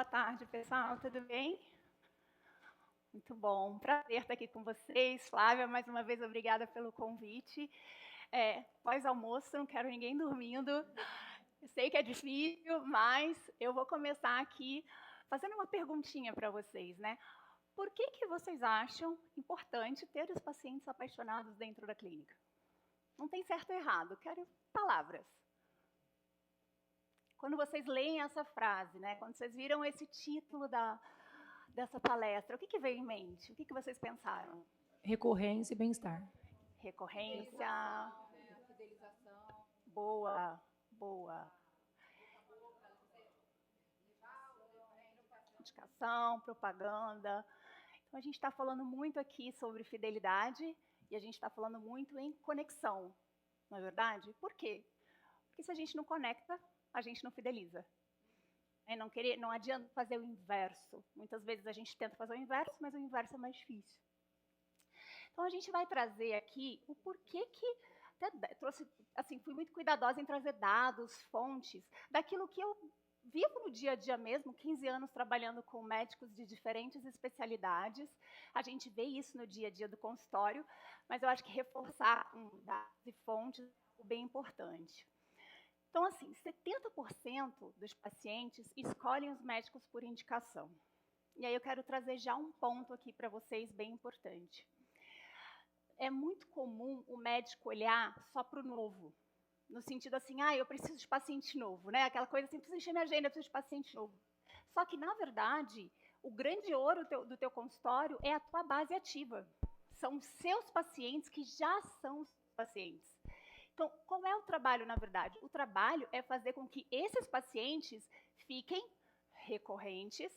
Boa tarde, pessoal. Tudo bem? Muito bom. Prazer estar aqui com vocês. Flávia, mais uma vez, obrigada pelo convite. Pós-almoço, não quero ninguém dormindo. Eu sei que é difícil, mas eu vou começar aqui fazendo uma perguntinha para vocês, né? Por que vocês acham importante ter os pacientes apaixonados dentro da clínica? Não tem certo ou errado, quero palavras. Quando vocês leem essa frase, né, quando vocês viram esse título dessa palestra, o que veio em mente? O que vocês pensaram? Recorrência e bem-estar. Recorrência. Boa, boa. Indicação, propaganda. Então, a gente está falando muito aqui sobre fidelidade e a gente está falando muito em conexão, não é verdade? Por quê? Porque se a gente não conecta, a gente não fideliza. Não adianta fazer o inverso. Muitas vezes a gente tenta fazer o inverso, mas o inverso é mais difícil. Então, a gente vai trazer aqui o porquê que... Até trouxe, assim, fui muito cuidadosa em trazer dados, fontes, daquilo que eu vivo no dia a dia mesmo, 15 anos trabalhando com médicos de diferentes especialidades. A gente vê isso no dia a dia do consultório, mas eu acho que reforçar dados e fontes é bem importante. Então, assim, 70% dos pacientes escolhem os médicos por indicação. E aí eu quero trazer já um ponto aqui para vocês bem importante. É muito comum o médico olhar só para o novo, no sentido assim, eu preciso de paciente novo, né? Aquela coisa assim, preciso encher minha agenda, preciso de paciente novo. Só que, na verdade, o grande ouro do teu consultório é a tua base ativa. São os seus pacientes que já são os pacientes. Então, qual é o trabalho, na verdade? O trabalho é fazer com que esses pacientes fiquem recorrentes,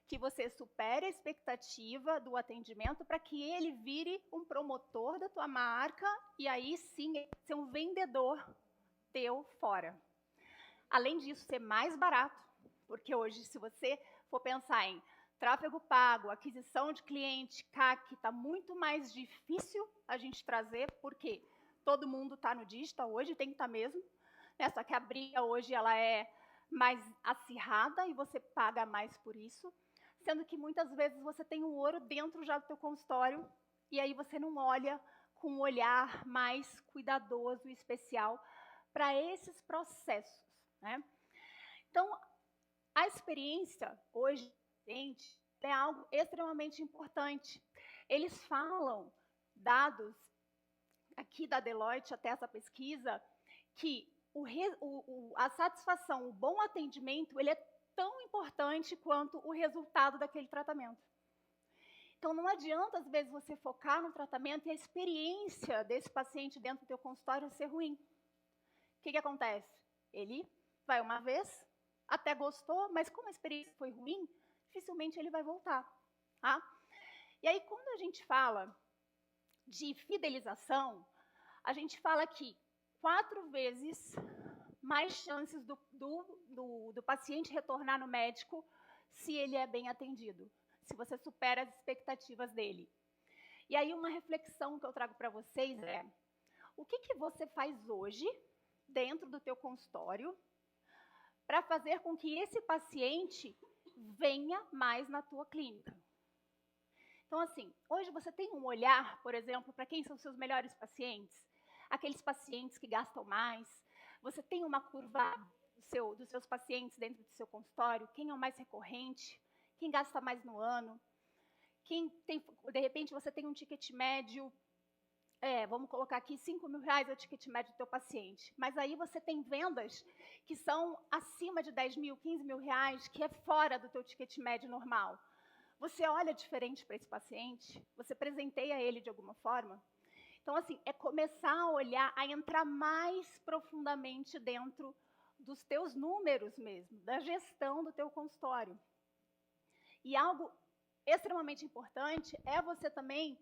que você supere a expectativa do atendimento para que ele vire um promotor da tua marca e aí sim ser um vendedor teu fora. Além disso, ser mais barato, porque hoje, se você for pensar em tráfego pago, aquisição de cliente, CAC, está muito mais difícil a gente trazer, porque todo mundo está no digital hoje, tem que estar mesmo, né? Só que a briga hoje ela é mais acirrada e você paga mais por isso, sendo que muitas vezes você tem o ouro dentro já do teu consultório e aí você não olha com um olhar mais cuidadoso e especial para esses processos, né? Então, a experiência hoje é algo extremamente importante. Eles falam, dados aqui da Deloitte, até essa pesquisa, que a satisfação, o bom atendimento, ele é tão importante quanto o resultado daquele tratamento. Então, não adianta, às vezes, você focar no tratamento e a experiência desse paciente dentro do teu consultório ser ruim. O que acontece? Ele vai uma vez, até gostou, mas como a experiência foi ruim, dificilmente ele vai voltar. Tá? E aí, quando a gente fala de fidelização, a gente fala que 4 vezes mais chances do paciente retornar no médico se ele é bem atendido, se você supera as expectativas dele. E aí uma reflexão que eu trago para vocês é, o que você faz hoje, dentro do teu consultório, para fazer com que esse paciente venha mais na tua clínica? Então, assim, hoje você tem um olhar, por exemplo, para quem são os seus melhores pacientes? Aqueles pacientes que gastam mais. Você tem uma curva dos seus pacientes dentro do seu consultório? Quem é o mais recorrente? Quem gasta mais no ano? Quem tem, de repente, você tem um ticket médio, vamos colocar aqui, R$5.000 é o ticket médio do teu paciente. Mas aí você tem vendas que são acima de 10 mil, 15 mil reais, que é fora do teu ticket médio normal. Você olha diferente para esse paciente? Você presenteia ele de alguma forma? Então, assim, é começar a olhar, a entrar mais profundamente dentro dos teus números mesmo, da gestão do teu consultório. E algo extremamente importante é você também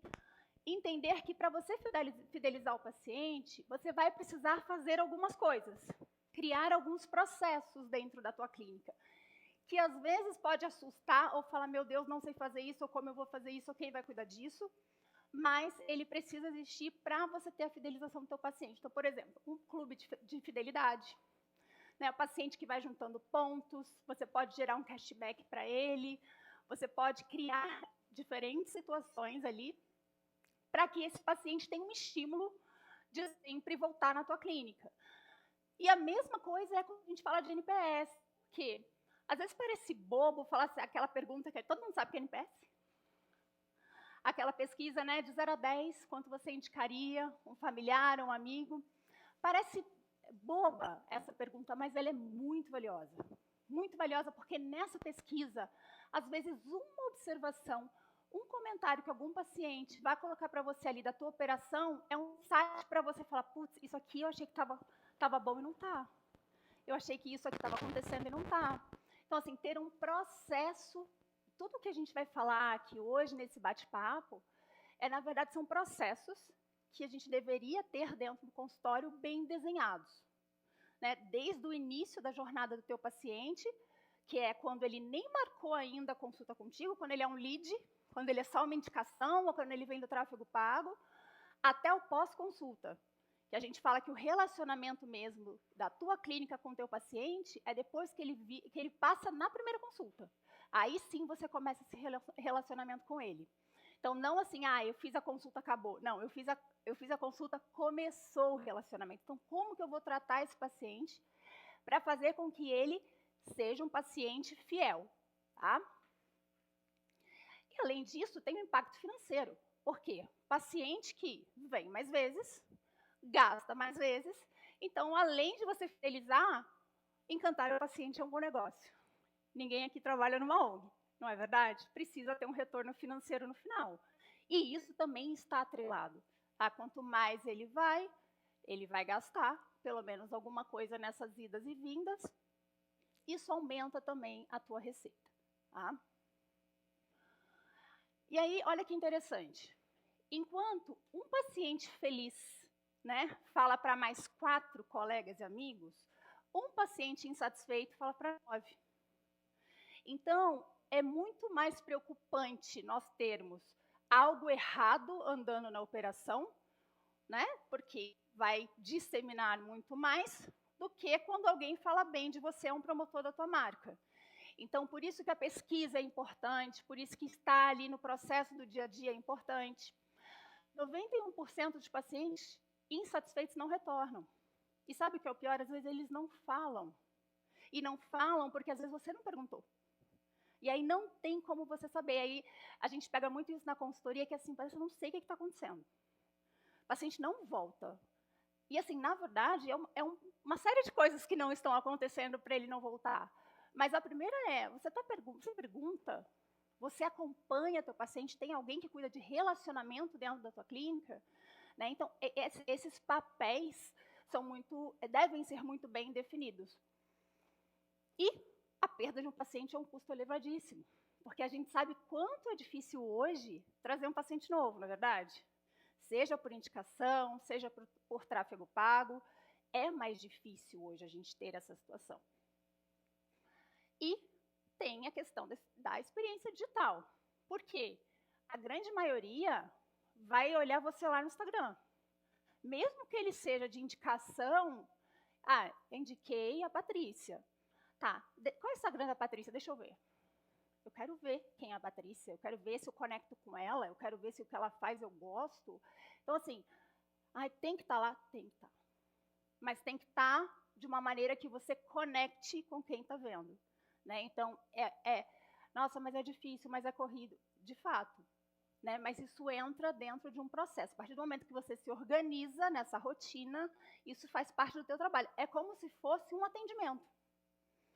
entender que para você fidelizar o paciente, você vai precisar fazer algumas coisas, criar alguns processos dentro da tua clínica, que às vezes pode assustar ou falar, meu Deus, não sei fazer isso, ou como eu vou fazer isso, ou quem vai cuidar disso, mas ele precisa existir para você ter a fidelização do teu paciente. Então, por exemplo, um clube de fidelidade. né? O paciente que vai juntando pontos, você pode gerar um cashback para ele, você pode criar diferentes situações ali para que esse paciente tenha um estímulo de sempre voltar na tua clínica. E a mesma coisa é quando a gente fala de NPS, que às vezes parece bobo falar aquela pergunta que todo mundo sabe que é NPS. Aquela pesquisa, né, de 0 a 10, quanto você indicaria um familiar, um amigo. Parece boba essa pergunta, mas ela é muito valiosa. Muito valiosa porque nessa pesquisa, às vezes uma observação, um comentário que algum paciente vai colocar para você ali da tua operação é um insight para você falar, putz, isso aqui eu achei que estava bom e não está. Eu achei que isso aqui estava acontecendo e não está. Então, assim, ter um processo, tudo que a gente vai falar aqui hoje nesse bate-papo, na verdade, são processos que a gente deveria ter dentro do consultório bem desenhados. Né? Desde o início da jornada do teu paciente, que é quando ele nem marcou ainda a consulta contigo, quando ele é um lead, quando ele é só uma indicação, ou quando ele vem do tráfego pago, até o pós-consulta. Que a gente fala que o relacionamento mesmo da tua clínica com o teu paciente é depois que ele passa na primeira consulta. Aí sim você começa esse relacionamento com ele. Então, não assim, eu fiz a consulta, acabou. Não, eu fiz a consulta, começou o relacionamento. Então, como que eu vou tratar esse paciente para fazer com que ele seja um paciente fiel, tá? E, além disso, tem um impacto financeiro. Por quê? Paciente que vem mais vezes, gasta mais vezes. Então, além de você fidelizar, encantar o paciente é um bom negócio. Ninguém aqui trabalha numa ONG, não é verdade? Precisa ter um retorno financeiro no final. E isso também está atrelado. Tá? Quanto mais ele vai gastar, pelo menos alguma coisa nessas idas e vindas. Isso aumenta também a tua receita. Tá? E aí, olha que interessante. Enquanto um paciente feliz, né, fala para mais 4 colegas e amigos, um paciente insatisfeito fala para 9. Então, é muito mais preocupante nós termos algo errado andando na operação, né, porque vai disseminar muito mais do que quando alguém fala bem de você, é um promotor da tua marca. Então, por isso que a pesquisa é importante, por isso que estar ali no processo do dia a dia é importante. 91% dos pacientes insatisfeitos não retornam. E sabe o que é o pior? Às vezes eles não falam. E não falam porque às vezes você não perguntou. E aí não tem como você saber. Aí a gente pega muito isso na consultoria, que assim, parece que eu não sei o que está acontecendo. O paciente não volta. E assim, na verdade, uma série de coisas que não estão acontecendo para ele não voltar. Mas a primeira você pergunta, você acompanha teu paciente, tem alguém que cuida de relacionamento dentro da tua clínica? Né? Então, esses papéis devem ser muito bem definidos. E a perda de um paciente é um custo elevadíssimo, porque a gente sabe quanto é difícil hoje trazer um paciente novo, não é verdade? Seja por indicação, seja por tráfego pago, é mais difícil hoje a gente ter essa situação. E tem a questão da experiência digital. Por quê? A grande maioria vai olhar você lá no Instagram. Mesmo que ele seja de indicação, indiquei a Patrícia. Tá, qual é o Instagram da Patrícia? Deixa eu ver. Eu quero ver quem é a Patrícia, eu quero ver se eu conecto com ela, eu quero ver se o que ela faz eu gosto. Então, assim, tem que estar lá? Tem que estar. Mas tem que estar de uma maneira que você conecte com quem está vendo. Né? Então, nossa, mas é difícil, mas é corrido. De fato. Né? Mas isso entra dentro de um processo. A partir do momento que você se organiza nessa rotina, isso faz parte do teu trabalho. É como se fosse um atendimento.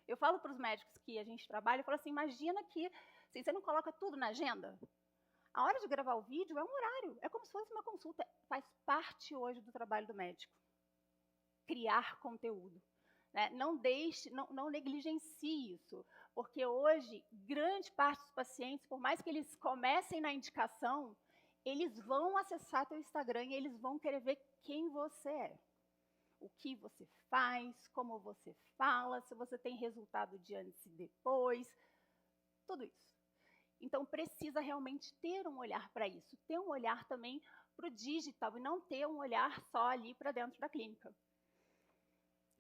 Eu falo para os médicos que a gente trabalha, eu falo assim, imagina que assim, você não coloca tudo na agenda. A hora de gravar o vídeo é um horário, é como se fosse uma consulta. Faz parte hoje do trabalho do médico. Criar conteúdo. Né? Não negligencie isso, porque hoje, grande parte dos pacientes, por mais que eles comecem na indicação, eles vão acessar teu Instagram e eles vão querer ver quem você é. O que você faz, como você fala, se você tem resultado de antes e depois, tudo isso. Então, precisa realmente ter um olhar para isso, ter um olhar também para o digital e não ter um olhar só ali para dentro da clínica.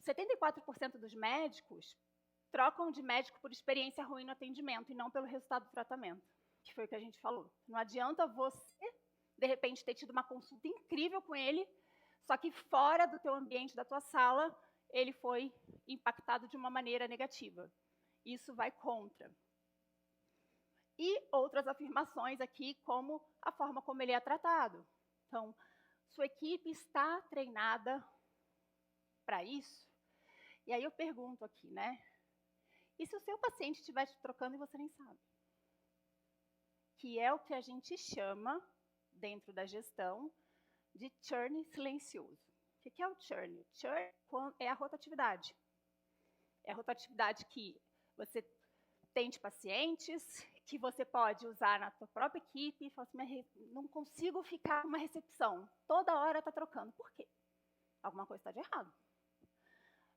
74% dos médicos trocam de médico por experiência ruim no atendimento e não pelo resultado do tratamento, que foi o que a gente falou. Não adianta você, de repente, ter tido uma consulta incrível com ele, só que fora do teu ambiente, da tua sala, ele foi impactado de uma maneira negativa. Isso vai contra. E outras afirmações aqui, como a forma como ele é tratado. Então, sua equipe está treinada para isso? E aí eu pergunto aqui, né? E se o seu paciente estiver te trocando e você nem sabe? Que é o que a gente chama, dentro da gestão, de churn silencioso. O que é o churn? O churn é a rotatividade. É a rotatividade que você tem de pacientes, que você pode usar na sua própria equipe e falar assim, não consigo ficar numa recepção. Toda hora está trocando. Por quê? Alguma coisa está de errado.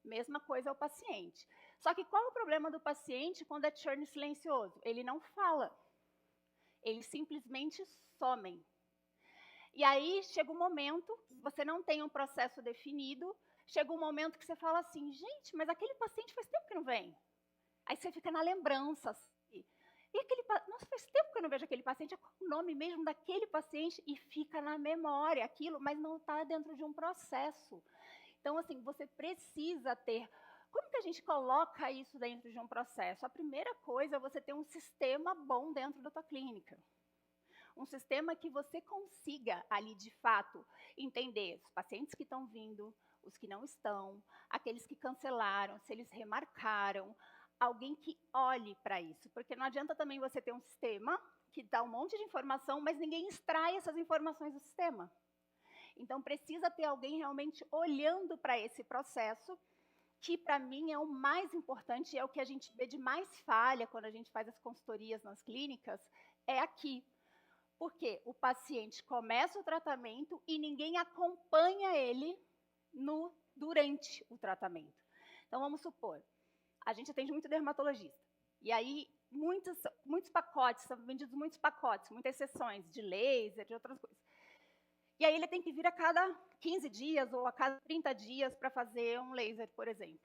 Mesma coisa é o paciente. Só que qual é o problema do paciente quando é churn silencioso? Ele não fala. Eles simplesmente somem. E aí chega um momento, você não tem um processo definido, chega um momento que você fala assim, gente, mas aquele paciente faz tempo que não vem. Aí você fica na lembrança. Assim, e aquele, nossa, faz tempo que eu não vejo aquele paciente, é o nome mesmo daquele paciente, e fica na memória aquilo, mas não está dentro de um processo. Então, assim, você precisa ter... Como que a gente coloca isso dentro de um processo? A primeira coisa é você ter um sistema bom dentro da tua clínica. Um sistema que você consiga ali, de fato, entender os pacientes que estão vindo, os que não estão, aqueles que cancelaram, se eles remarcaram, alguém que olhe para isso. Porque não adianta também você ter um sistema que dá um monte de informação, mas ninguém extrai essas informações do sistema. Então, precisa ter alguém realmente olhando para esse processo, que, para mim, é o mais importante, é o que a gente vê de mais falha quando a gente faz as consultorias nas clínicas, é aqui. Porque o paciente começa o tratamento e ninguém acompanha ele durante o tratamento. Então, vamos supor, a gente atende muito dermatologista. E aí, muitos pacotes, são vendidos muitos pacotes, muitas sessões de laser, de outras coisas. E aí ele tem que vir a cada 15 dias ou a cada 30 dias para fazer um laser, por exemplo.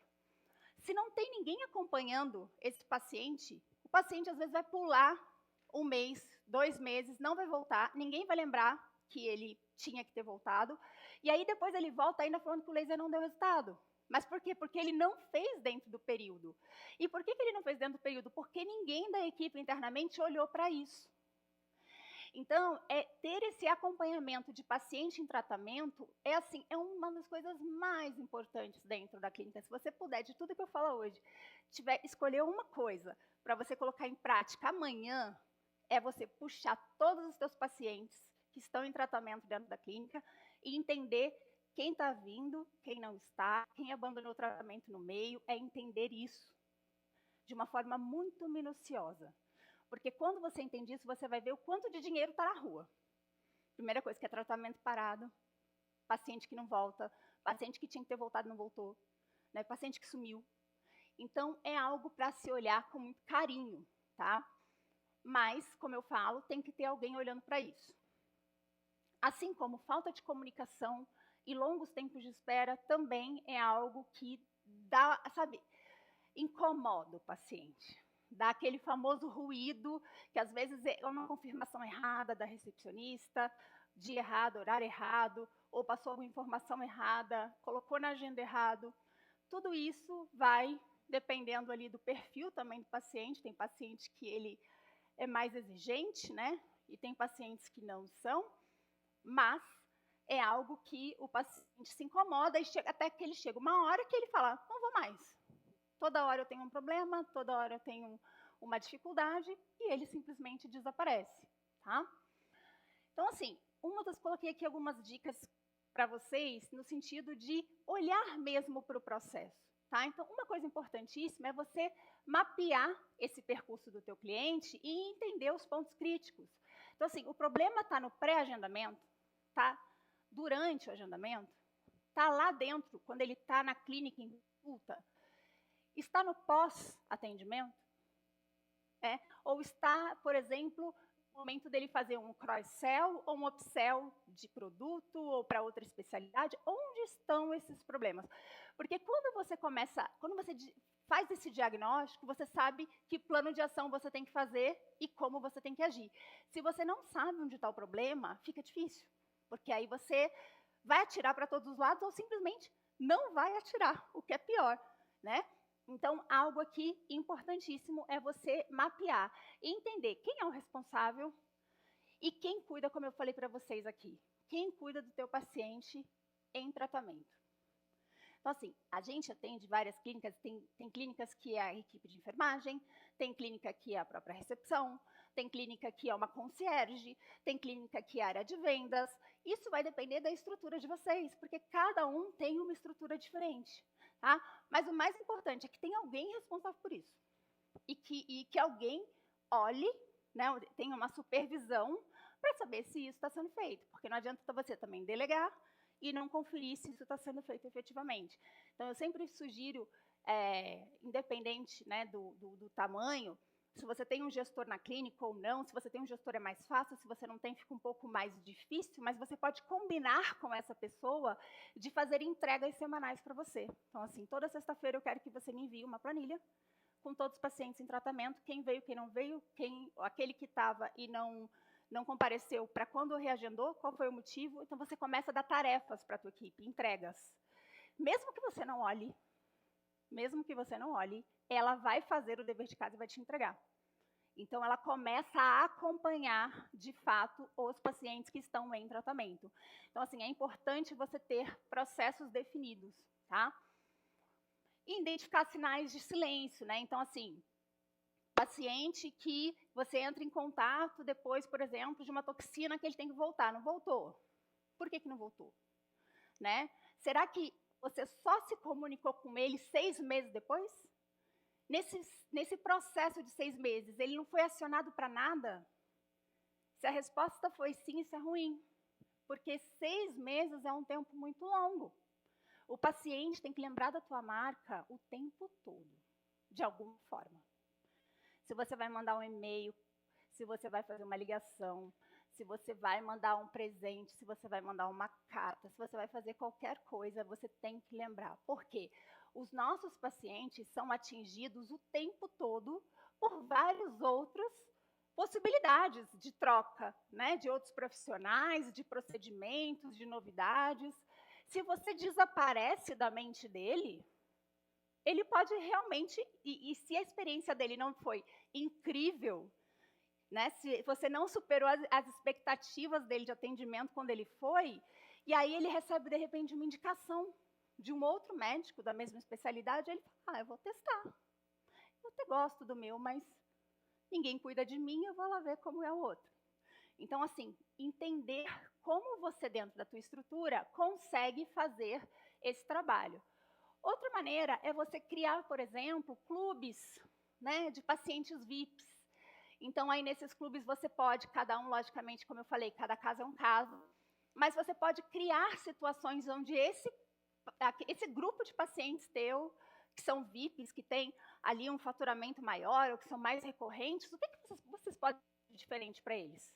Se não tem ninguém acompanhando esse paciente, o paciente às vezes vai pular 1 mês, 2 meses, não vai voltar, ninguém vai lembrar que ele tinha que ter voltado, e aí depois ele volta ainda falando que o laser não deu resultado. Mas por quê? Porque ele não fez dentro do período. E por que ele não fez dentro do período? Porque ninguém da equipe internamente olhou para isso. Então, ter esse acompanhamento de paciente em tratamento é uma das coisas mais importantes dentro da clínica. Se você puder, de tudo que eu falo hoje, escolher uma coisa para você colocar em prática amanhã, é você puxar todos os seus pacientes que estão em tratamento dentro da clínica e entender quem está vindo, quem não está, quem abandonou o tratamento no meio, é entender isso de uma forma muito minuciosa. Porque quando você entende isso, você vai ver o quanto de dinheiro está na rua. Primeira coisa, que é tratamento parado, paciente que não volta, paciente que tinha que ter voltado e não voltou, né? Paciente que sumiu. Então, é algo para se olhar com muito carinho, tá? Mas, como eu falo, tem que ter alguém olhando para isso. Assim como falta de comunicação e longos tempos de espera também é algo que dá, incomoda o paciente. Dá aquele famoso ruído, que às vezes é uma confirmação errada da recepcionista, dia errado, horário errado, ou passou alguma informação errada, colocou na agenda errado. Tudo isso vai dependendo ali do perfil também do paciente. Tem paciente que ele é mais exigente, né? E tem pacientes que não são, mas é algo que o paciente se incomoda e até que ele chega uma hora que ele fala, não vou mais. Toda hora eu tenho um problema, toda hora eu tenho uma dificuldade, e ele simplesmente desaparece, tá? Então, assim, coloquei aqui algumas dicas para vocês no sentido de olhar mesmo para o processo, tá? Então, uma coisa importantíssima é você mapear esse percurso do teu cliente e entender os pontos críticos. Então, assim, o problema está no pré-agendamento, tá? Durante o agendamento, está lá dentro, quando ele está na clínica em consulta, está no pós-atendimento? Ou está, por exemplo, momento dele fazer um cross-sell ou um upsell de produto ou para outra especialidade. Onde estão esses problemas? Porque quando você faz esse diagnóstico, você sabe que plano de ação você tem que fazer e como você tem que agir. Se você não sabe onde está o problema, fica difícil, porque aí você vai atirar para todos os lados ou simplesmente não vai atirar, o que é pior, né? Então, algo aqui importantíssimo é você mapear e entender quem é o responsável e quem cuida, como eu falei para vocês aqui, quem cuida do teu paciente em tratamento. Então, assim, a gente atende várias clínicas, tem clínicas que é a equipe de enfermagem, tem clínica que é a própria recepção, tem clínica que é uma concierge, tem clínica que é a área de vendas. Isso vai depender da estrutura de vocês, porque cada um tem uma estrutura diferente. Tá? Mas o mais importante é que tem alguém responsável por isso. E que alguém olhe, né, tenha uma supervisão para saber se isso está sendo feito. Porque não adianta você também delegar e não conferir se isso está sendo feito efetivamente. Então, eu sempre sugiro, independente, né, do tamanho, se você tem um gestor na clínica ou não, se você tem um gestor é mais fácil, se você não tem fica um pouco mais difícil, mas você pode combinar com essa pessoa de fazer entregas semanais para você. Então, assim, toda sexta-feira eu quero que você me envie uma planilha com todos os pacientes em tratamento, quem veio, quem não veio, aquele que estava e não compareceu, para quando reagendou, qual foi o motivo. Então, você começa a dar tarefas para a tua equipe, entregas. Mesmo que você não olhe, ela vai fazer o dever de casa e vai te entregar. Então, ela começa a acompanhar, de fato, os pacientes que estão em tratamento. Então, assim, é importante você ter processos definidos, tá? E identificar sinais de silêncio, né? Então, assim, paciente que você entra em contato depois, por exemplo, de uma toxina que ele tem que voltar. Não voltou. Por que não voltou? Né? Será que você só se comunicou com ele 6 meses depois? Nesse processo de 6 meses, ele não foi acionado para nada? Se a resposta foi sim, isso é ruim. Porque 6 meses é um tempo muito longo. O paciente tem que lembrar da tua marca o tempo todo, de alguma forma. Se você vai mandar um e-mail, se você vai fazer uma ligação, se você vai mandar um presente, se você vai mandar uma carta, se você vai fazer qualquer coisa, você tem que lembrar. Por quê? Os nossos pacientes são atingidos o tempo todo por várias outras possibilidades de troca, né? De outros profissionais, de procedimentos, de novidades. Se você desaparece da mente dele, ele pode realmente, e se a experiência dele não foi incrível, né, se você não superou as expectativas dele de atendimento quando ele foi, e aí ele recebe, de repente, uma indicação de um outro médico da mesma especialidade, ele fala, eu vou testar. Eu até gosto do meu, mas ninguém cuida de mim, eu vou lá ver como é o outro. Então, assim, entender como você, dentro da tua estrutura, consegue fazer esse trabalho. Outra maneira é você criar, por exemplo, clubes, né, de pacientes VIPs. Então, aí nesses clubes você pode, cada um, logicamente, como eu falei, cada caso é um caso, mas você pode criar situações onde esse grupo de pacientes teu, que são VIPs, que tem ali um faturamento maior, ou que são mais recorrentes, o que vocês podem fazer diferente para eles?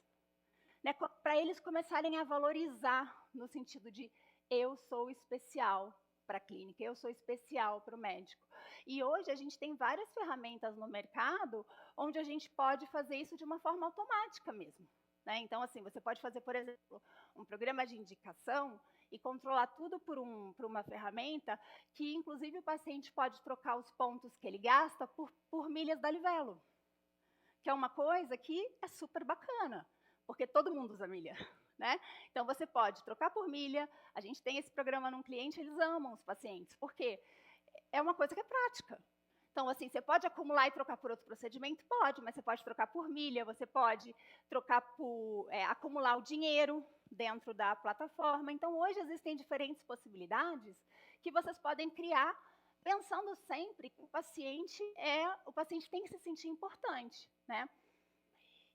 Né, para eles começarem a valorizar, no sentido de eu sou especial para a clínica, eu sou especial para o médico. E hoje a gente tem várias ferramentas no mercado onde a gente pode fazer isso de uma forma automática mesmo. Né? Então, assim, você pode fazer, por exemplo, um programa de indicação e controlar tudo por uma ferramenta que, inclusive, o paciente pode trocar os pontos que ele gasta por milhas da Livelo, que é uma coisa que é super bacana, porque todo mundo usa milha. Né? Então, você pode trocar por milha. A gente tem esse programa num cliente, eles amam os pacientes. Por quê? É uma coisa que é prática. Então, assim, você pode acumular e trocar por outro procedimento? Pode, mas você pode trocar por milha, você pode trocar por acumular o dinheiro dentro da plataforma. Então, hoje existem diferentes possibilidades que vocês podem criar, pensando sempre que o paciente tem que se sentir importante. Né?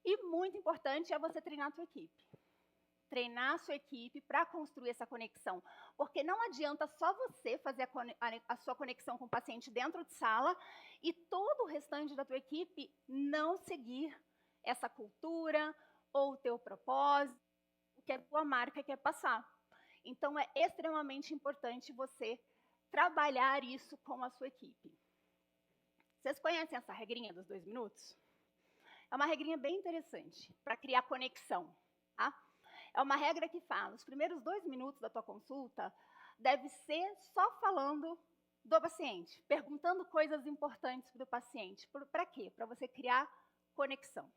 E muito importante é você treinar a sua equipe. Treinar a sua equipe para construir essa conexão. Porque não adianta só você fazer a sua conexão com o paciente dentro de sala e todo o restante da tua equipe não seguir essa cultura ou o teu propósito, o que a tua marca quer passar. Então, é extremamente importante você trabalhar isso com a sua equipe. Vocês conhecem essa regrinha dos 2 minutos? É uma regrinha bem interessante para criar conexão, tá? É uma regra que fala, os primeiros 2 minutos da tua consulta deve ser só falando do paciente, perguntando coisas importantes para o paciente. Para quê? Para você criar conexão.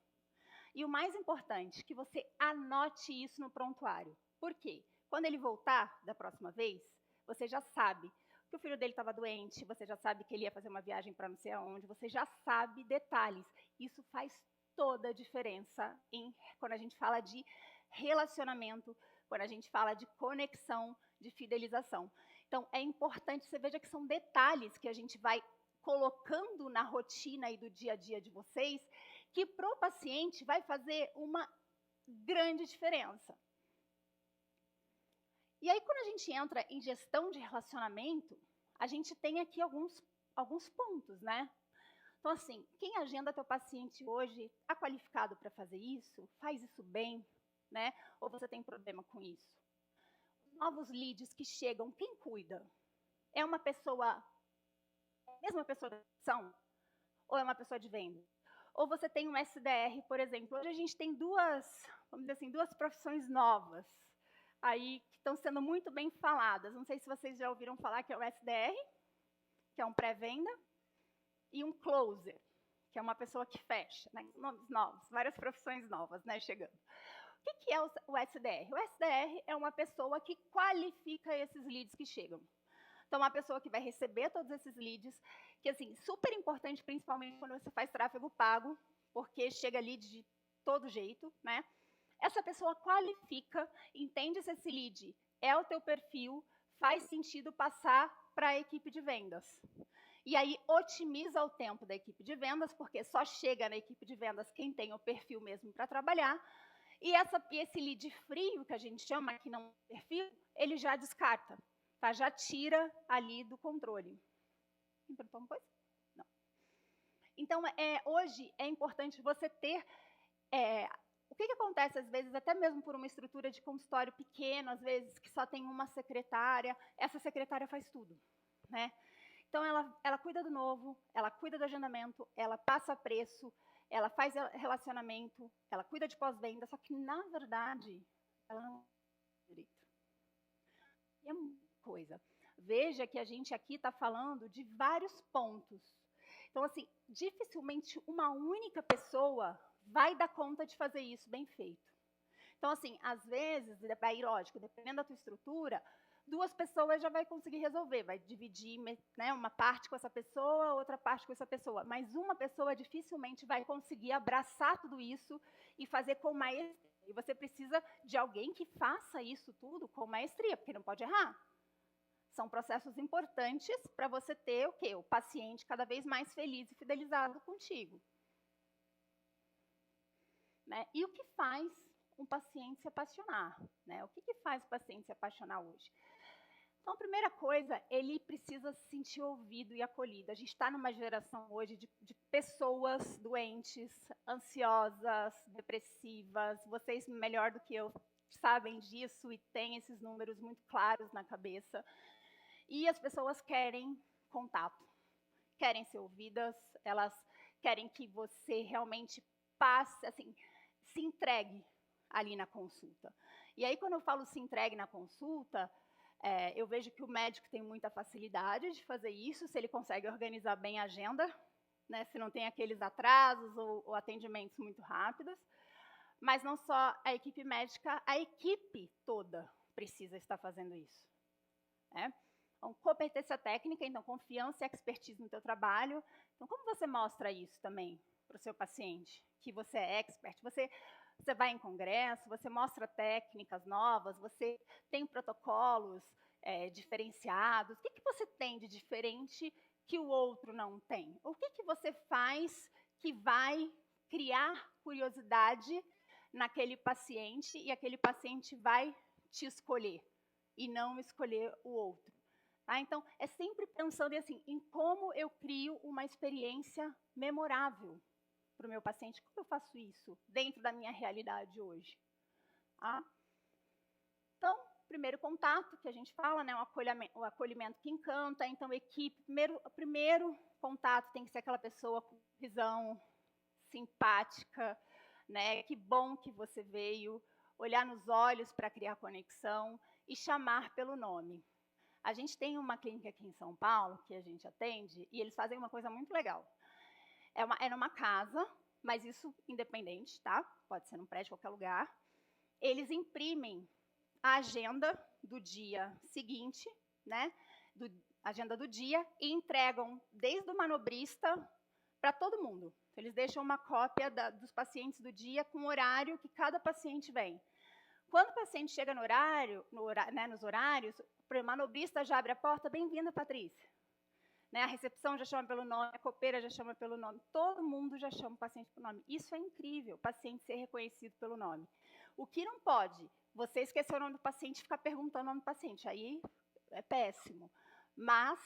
E o mais importante, que você anote isso no prontuário. Por quê? Quando ele voltar da próxima vez, você já sabe que o filho dele estava doente, você já sabe que ele ia fazer uma viagem para não sei aonde, você já sabe detalhes. Isso faz toda a diferença quando a gente fala de relacionamento, quando a gente fala de conexão, de fidelização. Então, é importante, você veja que são detalhes que a gente vai colocando na rotina e do dia a dia de vocês, que para o paciente vai fazer uma grande diferença. E aí, quando a gente entra em gestão de relacionamento, a gente tem aqui alguns pontos, né? Então, assim, quem agenda teu paciente hoje está qualificado para fazer isso? Faz isso bem, né? Ou você tem problema com isso? Novos leads que chegam, quem cuida? É uma pessoa, a mesma pessoa da produção? Ou é uma pessoa de venda? Ou você tem um SDR, por exemplo. Hoje a gente tem vamos dizer assim, duas profissões novas aí que estão sendo muito bem faladas. Não sei se vocês já ouviram falar que é o SDR, que é um pré-venda, e um closer, que é uma pessoa que fecha, né? Nomes novos, várias profissões novas, né, chegando. O que é o SDR? O SDR é uma pessoa que qualifica esses leads que chegam. Então, uma pessoa que vai receber todos esses leads, que, assim, super importante, principalmente quando você faz tráfego pago, porque chega lead de todo jeito, né? Essa pessoa qualifica, entende se esse lead é o teu perfil, faz sentido passar para a equipe de vendas. E aí, otimiza o tempo da equipe de vendas, porque só chega na equipe de vendas quem tem o perfil mesmo para trabalhar. E esse lead frio, que a gente chama, que não é perfil, ele já descarta, tá? Já tira ali do controle. Quem perguntou uma coisa? Não. Então, hoje é importante você ter... o que acontece, às vezes, até mesmo por uma estrutura de consultório pequeno, às vezes, que só tem uma secretária, essa secretária faz tudo, né? Então, ela cuida do novo, ela cuida do agendamento, ela passa preço, ela faz relacionamento, ela cuida de pós-venda, só que, na verdade, ela não faz direito. E é muita coisa. Veja que a gente aqui está falando de vários pontos. Então, assim, dificilmente uma única pessoa vai dar conta de fazer isso bem feito. Então, assim, às vezes, aí, lógico, dependendo da tua estrutura, 2 pessoas já vai conseguir resolver, vai dividir, né, uma parte com essa pessoa, outra parte com essa pessoa. Mas uma pessoa dificilmente vai conseguir abraçar tudo isso e fazer com maestria. E você precisa de alguém que faça isso tudo com maestria, porque não pode errar. São processos importantes para você ter o quê? O paciente cada vez mais feliz e fidelizado contigo. Né? E o que faz um paciente se apaixonar? Né? O que faz o paciente se apaixonar hoje? Então, a primeira coisa, ele precisa se sentir ouvido e acolhido. A gente está numa geração hoje de pessoas doentes, ansiosas, depressivas. Vocês, melhor do que eu, sabem disso e têm esses números muito claros na cabeça. E as pessoas querem contato, querem ser ouvidas, elas querem que você realmente passe, assim, se entregue ali na consulta. E aí, quando eu falo se entregue na consulta, eu vejo que o médico tem muita facilidade de fazer isso, se ele consegue organizar bem a agenda, né, se não tem aqueles atrasos ou atendimentos muito rápidos. Mas não só a equipe médica, a equipe toda precisa estar fazendo isso. Né? Então, competência técnica, então, confiança e expertise no teu trabalho. Então, como você mostra isso também para o seu paciente? Que você é expert, você vai em congresso, você mostra técnicas novas, você tem protocolos diferenciados. O que você tem de diferente que o outro não tem? O que você faz que vai criar curiosidade naquele paciente e aquele paciente vai te escolher e não escolher o outro? Tá? Então, é sempre pensando assim, em como eu crio uma experiência memorável para o meu paciente? Como eu faço isso dentro da minha realidade hoje? Tá? Então, primeiro contato que a gente fala, né, o acolhimento que encanta. Então, equipe, primeiro contato tem que ser aquela pessoa com visão simpática, né? Que bom que você veio, olhar nos olhos para criar conexão e chamar pelo nome. A gente tem uma clínica aqui em São Paulo que a gente atende e eles fazem uma coisa muito legal. É numa casa, mas isso independente, tá? Pode ser num prédio, qualquer lugar. Eles imprimem a agenda do dia seguinte, né? Agenda do dia, e entregam desde o manobrista para todo mundo. Então, eles deixam uma cópia dos pacientes do dia com o horário que cada paciente vem. Quando o paciente chega no horário, né, nos horários, o manobrista já abre a porta, bem-vinda, Patrícia. Né, a recepção já chama pelo nome, a copeira já chama pelo nome, todo mundo já chama o paciente pelo nome. Isso é incrível, o paciente ser reconhecido pelo nome. O que não pode, você esquecer o nome do paciente e ficar perguntando o nome do paciente, aí é péssimo. Mas,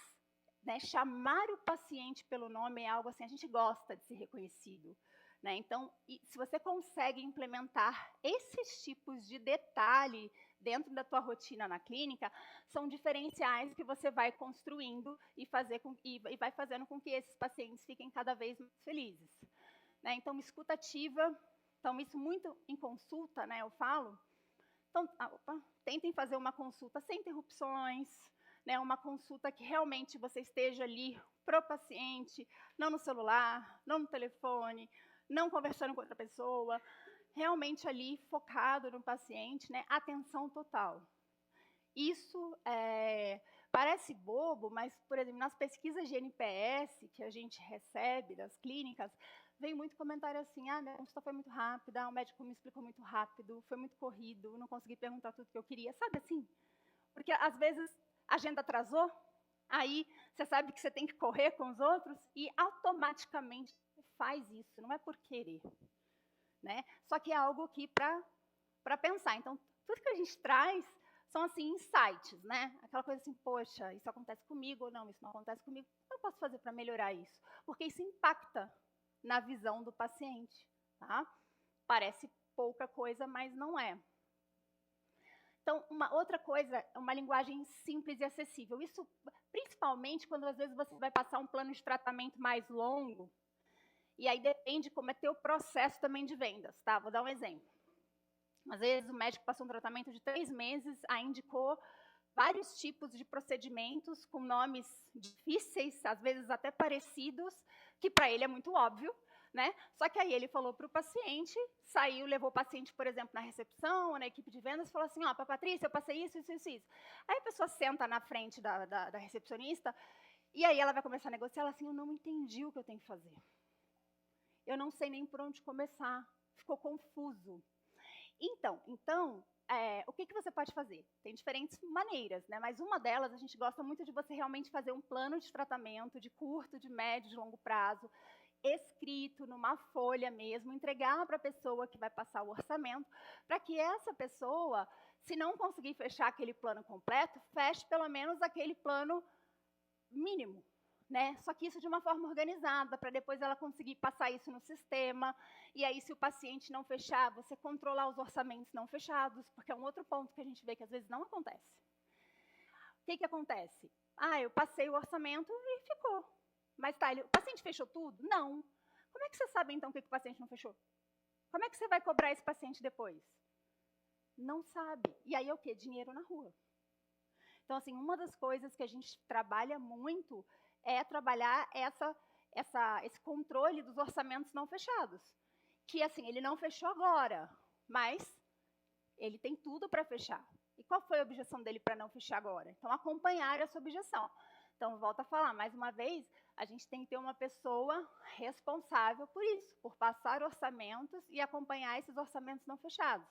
né, chamar o paciente pelo nome é algo assim, a gente gosta de ser reconhecido. Né? Então, se você consegue implementar esses tipos de detalhe dentro da tua rotina na clínica, são diferenciais que você vai construindo e vai fazendo com que esses pacientes fiquem cada vez mais felizes. Né? Então, escuta ativa, então isso muito em consulta, né, eu falo. Então, tentem fazer uma consulta sem interrupções, né, uma consulta que realmente você esteja ali para o paciente, não no celular, não no telefone, não conversando com outra pessoa, realmente ali focado no paciente, né, atenção total. Isso parece bobo, mas, por exemplo, nas pesquisas de NPS que a gente recebe das clínicas, vem muito comentário assim, minha consulta foi muito rápida, o médico me explicou muito rápido, foi muito corrido, não consegui perguntar tudo que eu queria, sabe assim? Porque, às vezes, a agenda atrasou, aí você sabe que você tem que correr com os outros e automaticamente faz isso, não é por querer. Né? Só que é algo aqui para pensar. Então, tudo que a gente traz são assim insights, né? Aquela coisa assim, poxa, isso acontece comigo ou não, isso não acontece comigo. O que eu posso fazer para melhorar isso? Porque isso impacta na visão do paciente. Tá? Parece pouca coisa, mas não é. Então, uma outra coisa, uma linguagem simples e acessível. Isso, principalmente, quando às vezes você vai passar um plano de tratamento mais longo, e aí depende como é teu processo também de vendas, tá? Vou dar um exemplo. Às vezes o médico passou um tratamento de 3 meses, aí indicou vários tipos de procedimentos com nomes difíceis, às vezes até parecidos, que para ele é muito óbvio, né? Só que aí ele falou para o paciente, saiu, levou o paciente, por exemplo, na recepção, na equipe de vendas, e falou assim, para Patrícia, eu passei isso, isso, isso, isso. Aí a pessoa senta na frente da recepcionista, e aí ela vai começar a negociar, ela assim, eu não entendi o que eu tenho que fazer. Eu não sei nem por onde começar, ficou confuso. Então o que você pode fazer? Tem diferentes maneiras, né? Mas uma delas, a gente gosta muito de você realmente fazer um plano de tratamento de curto, de médio, de longo prazo, escrito numa folha mesmo, entregar para a pessoa que vai passar o orçamento, para que essa pessoa, se não conseguir fechar aquele plano completo, feche pelo menos aquele plano mínimo. Né? Só que isso de uma forma organizada, para depois ela conseguir passar isso no sistema, e aí se o paciente não fechar, você controlar os orçamentos não fechados, porque é um outro ponto que a gente vê que às vezes não acontece. O que acontece? Eu passei o orçamento e ficou. Mas tá, o paciente fechou tudo? Não. Como é que você sabe então o que o paciente não fechou? Como é que você vai cobrar esse paciente depois? Não sabe. E aí é o quê? Dinheiro na rua. Então, assim, uma das coisas que a gente trabalha muito é trabalhar esse controle dos orçamentos não fechados. Que, assim, ele não fechou agora, mas ele tem tudo para fechar. E qual foi a objeção dele para não fechar agora? Então, acompanhar essa objeção. Então, volto a falar, mais uma vez, a gente tem que ter uma pessoa responsável por isso, por passar orçamentos e acompanhar esses orçamentos não fechados.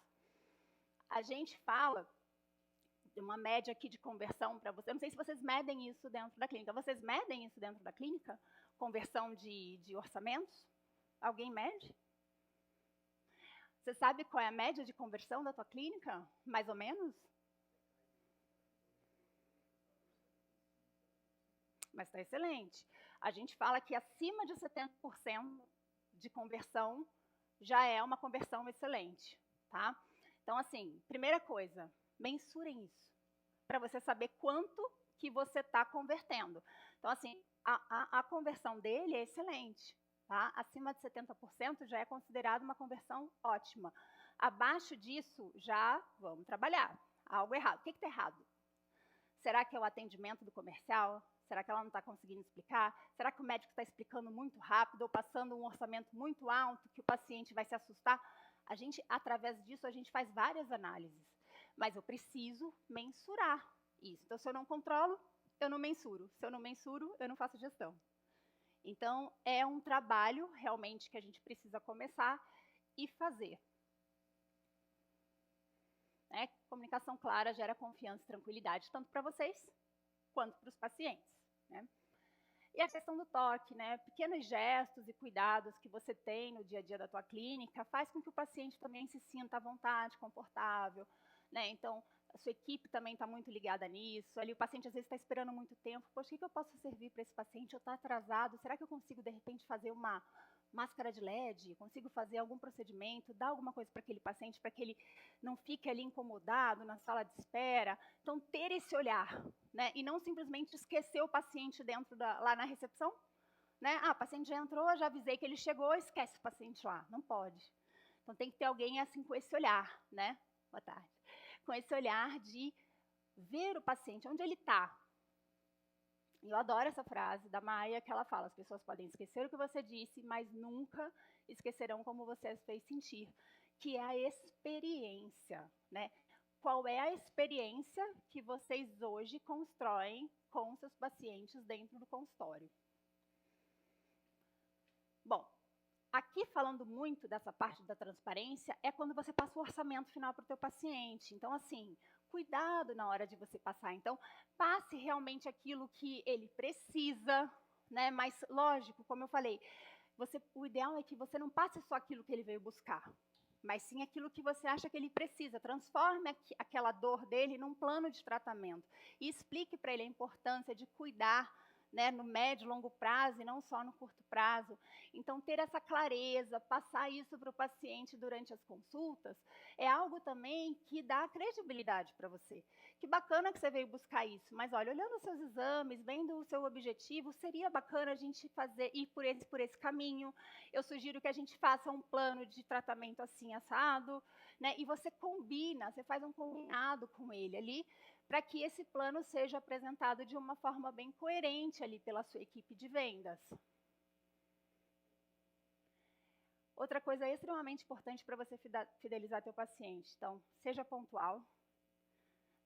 A gente fala uma média aqui de conversão para você. Eu não sei se vocês medem isso dentro da clínica. Vocês medem isso dentro da clínica? Conversão de orçamentos? Alguém mede? Você sabe qual é a média de conversão da tua clínica? Mais ou menos? Mas está excelente. A gente fala que acima de 70% de conversão já é uma conversão excelente, tá? Então, assim, primeira coisa, mensurem isso, para você saber quanto que você está convertendo. Então, assim, a conversão dele é excelente, tá? Acima de 70% já é considerado uma conversão ótima. Abaixo disso, já vamos trabalhar. Algo errado. O que está errado? Será que é o atendimento do comercial? Será que ela não está conseguindo explicar? Será que o médico está explicando muito rápido ou passando um orçamento muito alto que o paciente vai se assustar? A gente, através disso, a gente faz várias análises. Mas eu preciso mensurar isso. Então, se eu não controlo, eu não mensuro. Se eu não mensuro, eu não faço gestão. Então, é um trabalho realmente que a gente precisa começar e fazer. Comunicação clara gera confiança e tranquilidade, tanto para vocês quanto para os pacientes. Né? E a questão do toque, né? Pequenos gestos e cuidados que você tem no dia a dia da tua clínica faz com que o paciente também se sinta à vontade, confortável. Né? Então, a sua equipe também está muito ligada nisso. Ali o paciente às vezes está esperando muito tempo. Poxa, o que eu posso servir para esse paciente? Eu estou atrasado. Será que eu consigo, de repente, fazer uma máscara de LED? Consigo fazer algum procedimento? Dar alguma coisa para aquele paciente, para que ele não fique ali incomodado na sala de espera? Então, ter esse olhar, né? E não simplesmente esquecer o paciente lá na recepção. Né? O paciente já entrou, já avisei que ele chegou, esquece o paciente lá. Não pode. Então, tem que ter alguém assim com esse olhar, né? Boa tarde. Com esse olhar de ver o paciente, onde ele está. Eu adoro essa frase da Maia, que ela fala, as pessoas podem esquecer o que você disse, mas nunca esquecerão como você as fez sentir, que é a experiência, né? Qual é a experiência que vocês hoje constroem com seus pacientes dentro do consultório? Bom, aqui falando muito dessa parte da transparência, é quando você passa o orçamento final para o teu paciente. Então, assim, cuidado na hora de você passar. Então, passe realmente aquilo que ele precisa, né? Mas, lógico, como eu falei, o ideal é que você não passe só aquilo que ele veio buscar, mas sim aquilo que você acha que ele precisa. Transforme aquela dor dele num plano de tratamento e explique para ele a importância de cuidar, né, no médio e longo prazo e não só no curto prazo. Então, ter essa clareza, passar isso para o paciente durante as consultas, é algo também que dá credibilidade para você. Que bacana que você veio buscar isso, mas olha, olhando os seus exames, vendo o seu objetivo, seria bacana a gente ir por esse caminho. Eu sugiro que a gente faça um plano de tratamento assim, assado, né? E você combina, você faz um combinado com ele ali, para que esse plano seja apresentado de uma forma bem coerente ali pela sua equipe de vendas. Outra coisa extremamente importante para você fidelizar teu paciente. Então, seja pontual,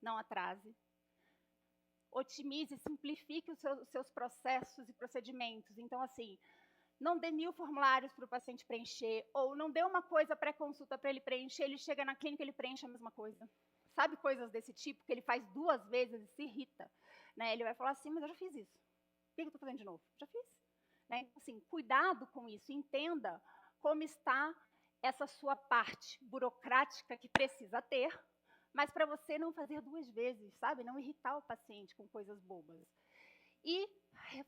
não atrase, otimize, simplifique os seus processos e procedimentos. Então, assim, não dê 1000 formulários para o paciente preencher, ou não dê uma coisa pré-consulta para ele preencher, ele chega na clínica e ele preenche a mesma coisa. Sabe, coisas desse tipo, que ele faz 2 vezes e se irrita. Né? Ele vai falar assim, mas eu já fiz isso. Por que eu estou fazendo de novo? Já fiz. Né? Assim, cuidado com isso, entenda como está essa sua parte burocrática que precisa ter, mas para você não fazer 2 vezes, sabe? Não irritar o paciente com coisas bobas. E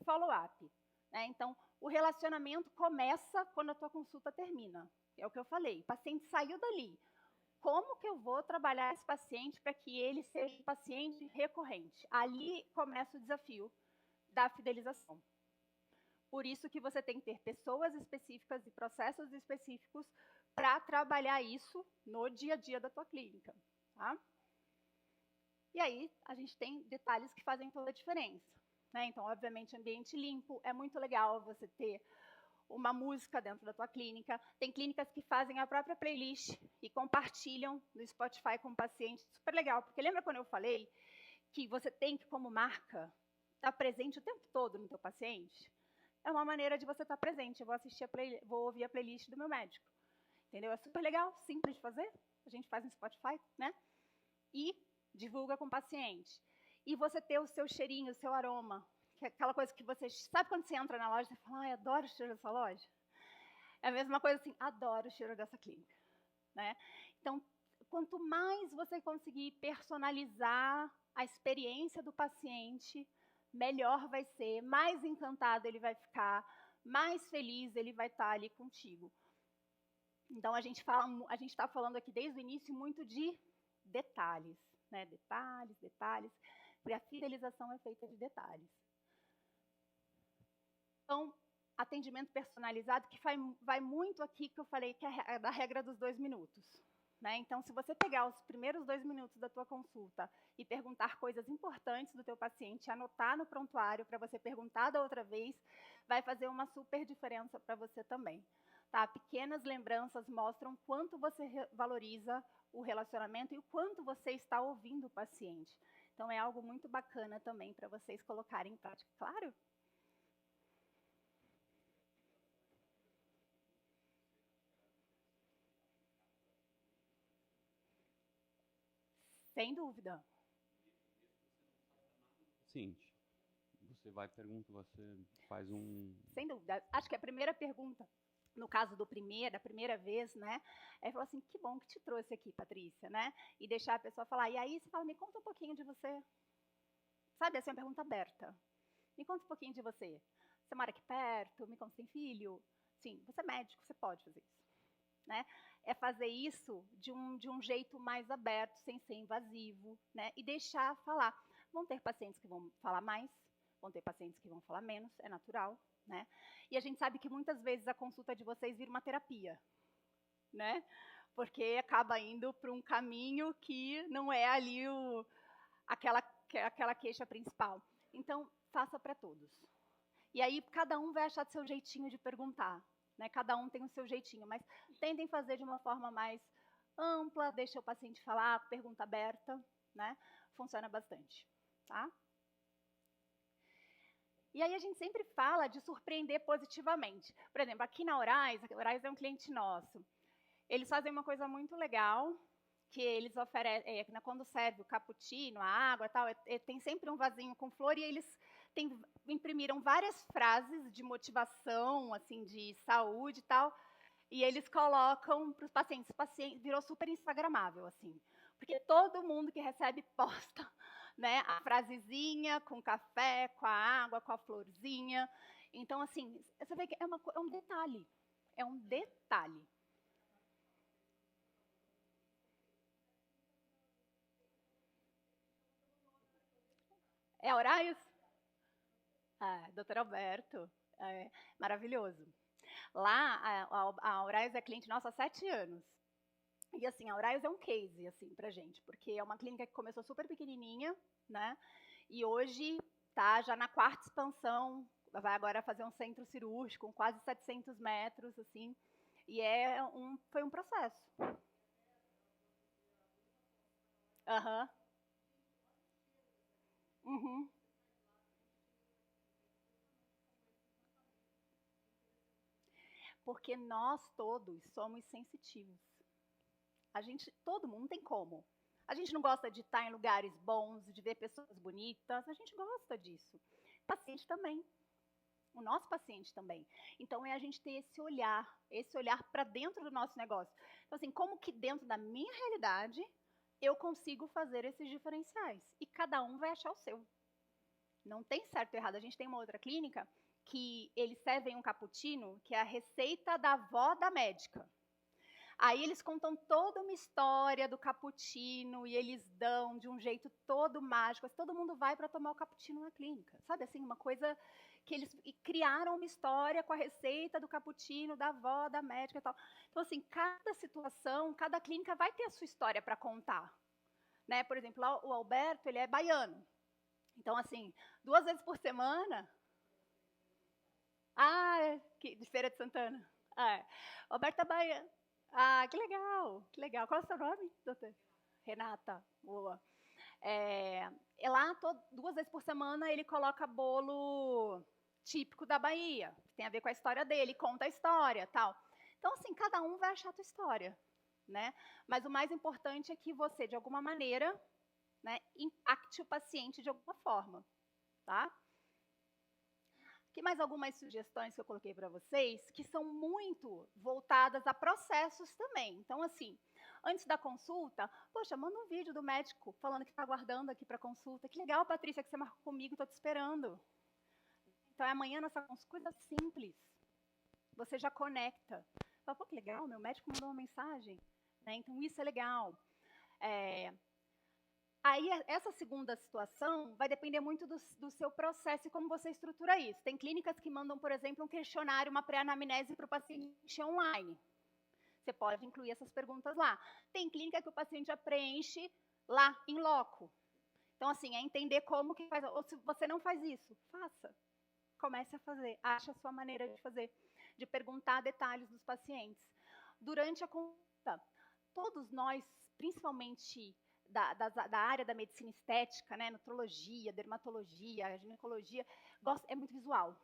follow-up. Né? Então, o relacionamento começa quando a tua consulta termina. É o que eu falei, o paciente saiu dali. Como que eu vou trabalhar esse paciente para que ele seja um paciente recorrente? Ali começa o desafio da fidelização. Por isso que você tem que ter pessoas específicas e processos específicos para trabalhar isso no dia a dia da tua clínica. Tá? E aí, a gente tem detalhes que fazem toda a diferença. Né? Então, obviamente, ambiente limpo. É muito legal você ter uma música dentro da tua clínica. Tem clínicas que fazem a própria playlist e compartilham no Spotify com o paciente. Super legal, porque lembra quando eu falei que você tem que, como marca, estar presente o tempo todo no teu paciente? É uma maneira de você estar presente. Eu vou ouvir a playlist do meu médico. Entendeu? É super legal, simples de fazer. A gente faz no Spotify, né? E divulga com o paciente. E você ter o seu cheirinho, o seu aroma. Que é aquela coisa que você... Sabe quando você entra na loja e fala, ai, adoro o cheiro dessa loja? É a mesma coisa assim, adoro o cheiro dessa clínica. Né? Então, quanto mais você conseguir personalizar a experiência do paciente, melhor vai ser, mais encantado ele vai ficar, mais feliz ele vai estar ali contigo. Então, a gente está falando aqui desde o início muito de detalhes, né? Detalhes, detalhes, porque a fidelização é feita de detalhes. Então, atendimento personalizado, que vai muito aqui que eu falei, que é da regra dos 2 minutos. Né? Então, se você pegar os primeiros 2 minutos da tua consulta e perguntar coisas importantes do teu paciente, anotar no prontuário para você perguntar da outra vez, vai fazer uma super diferença para você também. Tá? Pequenas lembranças mostram quanto você valoriza o relacionamento e o quanto você está ouvindo o paciente. Então, é algo muito bacana também para vocês colocarem em prática. Claro? Sem dúvida. Paciente. Você vai perguntar, você faz um... Sem dúvida. Acho que a primeira pergunta, no caso da primeira vez, né, é falar assim, que bom que te trouxe aqui, Patrícia, né? E deixar a pessoa falar. E aí você fala, me conta um pouquinho de você. Sabe, essa é uma pergunta aberta. Me conta um pouquinho de você. Você mora aqui perto? Me conta, você tem filho? Sim, você é médico, você pode fazer isso. Né? É fazer isso de um jeito mais aberto, sem ser invasivo, né? E deixar falar. Vão ter pacientes que vão falar mais, vão ter pacientes que vão falar menos, é natural, né? E a gente sabe que muitas vezes a consulta de vocês vira uma terapia, né? Porque acaba indo para um caminho que não é ali aquela queixa principal. Então, faça para todos. E aí, cada um vai achar do seu jeitinho de perguntar. Né? Cada um tem o seu jeitinho, mas tentem fazer de uma forma mais ampla, deixa o paciente falar, pergunta aberta, né? Funciona bastante. Tá? E aí a gente sempre fala de surpreender positivamente. Por exemplo, aqui na Aurais é um cliente nosso. Eles fazem uma coisa muito legal, que eles oferecem, quando serve o cappuccino, a água e tal, tem sempre um vasinho com flor e eles imprimiram várias frases de motivação, assim, de saúde e tal, e eles colocam para os pacientes. O paciente virou super instagramável, assim, porque todo mundo que recebe posta, né, a frasezinha com café, com a água, com a florzinha. Então, assim, você vê que é um detalhe. É um detalhe. É Horários? Doutor Alberto, maravilhoso. Lá, a Horários é cliente nossa há 7 anos. E, assim, a Horários é um case, assim, pra gente, porque é uma clínica que começou super pequenininha, né? E hoje está já na 4ª expansão, vai agora fazer um centro cirúrgico com quase 700 metros, assim, e foi um processo. Aham. Uhum. Porque nós todos somos sensitivos. Todo mundo tem como. A gente não gosta de estar em lugares bons, de ver pessoas bonitas, a gente gosta disso. O paciente também. O nosso paciente também. Então, é a gente ter esse olhar para dentro do nosso negócio. Então, assim, como que dentro da minha realidade eu consigo fazer esses diferenciais? E cada um vai achar o seu. Não tem certo ou errado. A gente tem uma outra clínica que eles servem um cappuccino, que é a receita da avó da médica. Aí eles contam toda uma história do cappuccino e eles dão de um jeito todo mágico. Assim, todo mundo vai para tomar o cappuccino na clínica. Sabe assim, uma coisa que eles criaram uma história com a receita do cappuccino da avó, da médica e tal. Então, assim, cada situação, cada clínica vai ter a sua história para contar. Né? Por exemplo, o Alberto, ele é baiano. Então, assim, 2 vezes por semana... de Feira de Santana. O Alberto é baiano. Que legal, que legal. Qual é o seu nome, doutor? Renata, boa. Lá, 2 vezes por semana, ele coloca bolo típico da Bahia, que tem a ver com a história dele, conta a história, tal. Então, assim, cada um vai achar a tua história, né? Mas o mais importante é que você, de alguma maneira, né, impacte o paciente de alguma forma, tá? Aqui mais algumas sugestões que eu coloquei para vocês, que são muito voltadas a processos também. Então, assim, antes da consulta, poxa, manda um vídeo do médico falando que está aguardando aqui para consulta. Que legal, Patrícia, que você marcou comigo, estou te esperando. Então, é amanhã nossa consulta, coisa simples, você já conecta. Fala, pô, que legal, meu médico mandou uma mensagem, né? Então isso é legal. Aí, essa segunda situação vai depender muito do seu processo e como você estrutura isso. Tem clínicas que mandam, por exemplo, um questionário, uma pré-anamnese para o paciente online. Você pode incluir essas perguntas lá. Tem clínica que o paciente já preenche lá, em loco. Então, assim, é entender como que faz. Ou se você não faz isso, faça. Comece a fazer. Ache a sua maneira de fazer, de perguntar detalhes dos pacientes. Durante a consulta, todos nós, principalmente da área da medicina estética, né, nutrologia, dermatologia, ginecologia, é muito visual.